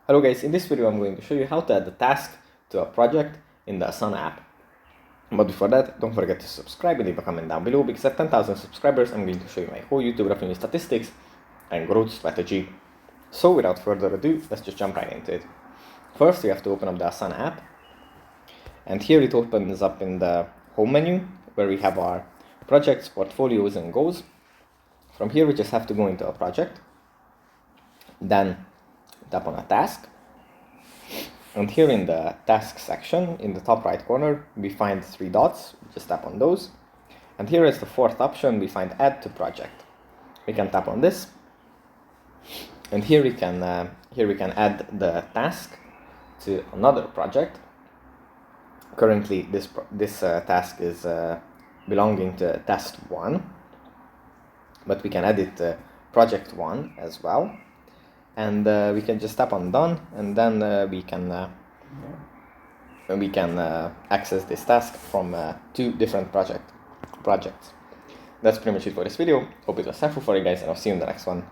Hello guys, in this video I'm going to show you how to add a task to a project in the Asana app. But before that, don't forget to subscribe and leave a comment down below, because at 10,000 subscribers I'm going to show you my whole YouTube revenue statistics and growth strategy. So without further ado, let's just jump right into it. First, you have to open up the Asana app, and here it opens up in the home menu where we have our projects, portfolios and goals. From here we just have to go into a project, then tap on a task, and here in the task section in the top right corner we find three dots. Just tap on those, and here is the fourth option. We find add to project. We can tap on this, and here we can add the task to another project. Currently this task is belonging to task 1, but we can add it to project 1 as well. And we can just tap on done, and then we can access this task from two different projects. That's pretty much it for this video. Hope it was helpful for you guys, and I'll see you in the next one.